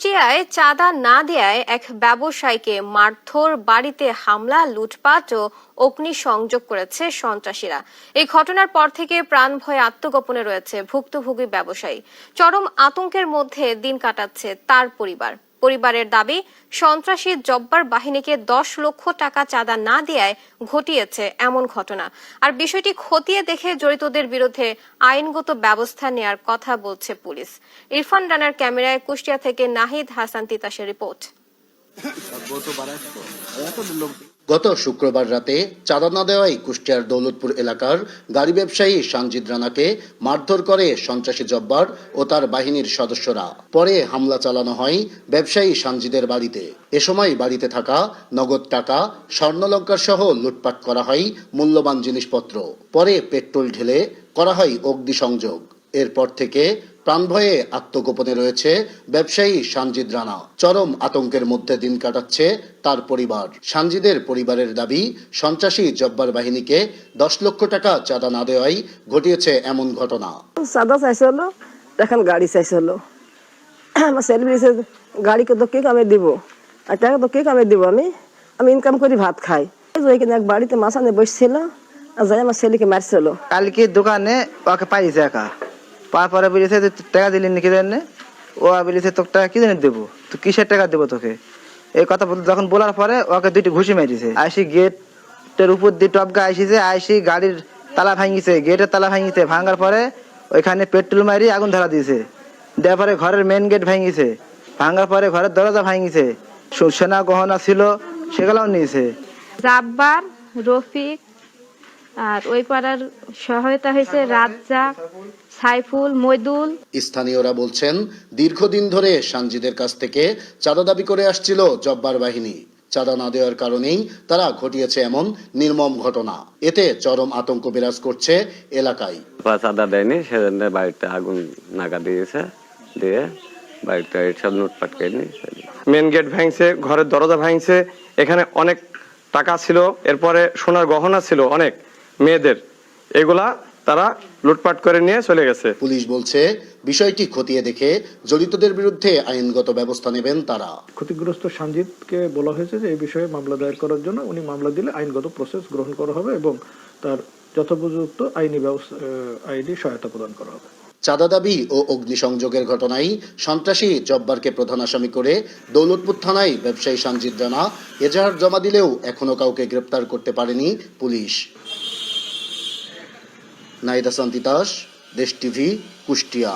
কুষ্টিয়ায় চাঁদা না দেয়ায় এক ব্যবসায়ীকে মারধর, বাড়িতে হামলা, লুটপাট ও অগ্নিসংযোগ করেছে সন্ত্রাসীরা। এই ঘটনার পর থেকে প্রাণ ভয়ে আত্মগোপনে রয়েছে ভুক্তভোগী ব্যবসায়ী। চরম আতঙ্কের মধ্যে দিন কাটাচ্ছে তার পরিবারের দাবি, সন্ত্রাসী জব্বার বাহিনীকে 10 লক্ষ টাকা চাঁদা না দেয়ায় ঘটিয়েছে এমন ঘটনা। আর বিষয়টি খতিয়ে দেখে জড়িতদের বিরুদ্ধে আইনগত ব্যবস্থা নেয়ার কথা বলছে পুলিশ। ইরফান রানার ক্যামেরায় কুষ্টিয়া থেকে নাহিদ হাসান তিতাসের রিপোর্ট। গত শুক্রবার রাতে চাঁদা না দেওয়ায় কুষ্টিয়ার দৌলতপুর এলাকার গাড়ি ব্যবসায়ী সানজিদ রানাকে মারধর করে সন্ত্রাসী জব্বার ও তার বাহিনীর সদস্যরা। পরে হামলা চালানো হয় ব্যবসায়ী সানজিদের বাড়িতে। এ সময় বাড়িতে থাকা নগদ টাকা, স্বর্ণালংকার সহ লুটপাট করা হয় মূল্যবান জিনিসপত্র। পরে পেট্রোল ঢেলে করা হয় অগ্নিসংযোগ। এরপর থেকে প্রাণ ভয়ে আত্মগোপনে রয়েছে ব্যবসায়ী সানজিদ রানা। চরম আতঙ্কের মধ্যে দিন কাটাচ্ছে তার পরিবার। সানজিদের পরিবারের দাবি, সন্ত্রাসী জব্বার বাহিনীকে 10 লক্ষ টাকা চাঁদা না দেওয়াই ঘটিয়েছে এমন ঘটনা। চাঁদা চাইছিল, এখন গাড়ি চাইছিল। আমার ছেলে বলেছে গাড়িকে তো কে কামে দিব, আর টাকা তো কে কামে দিব, আমি ইনকাম করি ভাত খাই। ওইখানে এক বাড়িতে মাসানে বসছিল, আর যাই আমার ছেলেকে মারছিল। কালকে দোকানে ওকে পাইছে একা, তারপরে বলেছে টাকা দিলি নাকি জানে, ও বলেছে তোকে টাকা কি জানি দেবো, তো কিসের টাকা দেবো তোকে, এই কথা যখন বলার পরে ওকে 2টি ঘুষি মেরেছে। আইসি গেটের উপর দিয়ে টপকা আইসিছে, আইসি গাড়ির তালা ভাঙিছে, গেটের তালা ভাঙিছে, ভাঙার পরে ওইখানে পেট্রোল মারি আগুন ধরা দিয়েছে। দেওয়ার পরে ঘরের মেন গেট ভাঙিছে, ভাঙার পরে ঘরের দরজা ভাঙিছে, সোনা গহনা ছিল সেগুলোও নিয়েছে। জাব্বার, রফিক আর ওই পাড়ার সহায়তা হয়েছে রাজ্জাক, সাইফুল, মইদুল। স্থানীয়রা বলছেন, দীর্ঘদিন ধরে সানজিদের কাছ থেকে চাঁদা দাবি করে আসছিল জব্বার বাহিনী। চাঁদা না দেওয়ার কারণেই তারা ঘটিয়েছে এমন নির্মম ঘটনা। এতে চরম আতঙ্ক বিরাজ করছে এলাকায়। চাঁদা দেয়নি, সেজন্য বাড়িতে আগুন নাগা দিয়েছে, দিয়ে বাড়িতে সব লুটপাট করে নিয়েছে। মেন গেট ভাঙছে, ঘরের দরজা ভাঙছে, এখানে অনেক টাকা ছিল, এরপরে সোনার গহনা ছিল অনেক মেয়েদের, এগুলা তারা লুটপাট করে নিয়ে চলে গেছে। পুলিশ বলছে, বিষয়টি খতিয়ে দেখে জড়িতদের বিরুদ্ধে আইনগত ব্যবস্থা নেবেন তারা। ক্ষতিগ্রস্ত সানজিদকে বলা হয়েছে যে এই বিষয়ে মামলা দায়ের করার জন্য, উনি মামলা দিলে আইনগত প্রসেস গ্রহণ করা হবে এবং তার যথোপযুক্ত আইনি সহায়তা প্রদান করা হবে। চাঁদা দাবি ও অগ্নিসংযোগের ঘটনায় সন্ত্রাসী জব্বারকে প্রধান আসামি করে দৌলতপুর থানায় ব্যবসায়ী সানজিদ রানা এজাহার জমা দিলেও এখনো কাউকে গ্রেপ্তার করতে পারেনি পুলিশ। নাহিদ হাসান তিতাস, দেশ টিভি, কুষ্টিয়া।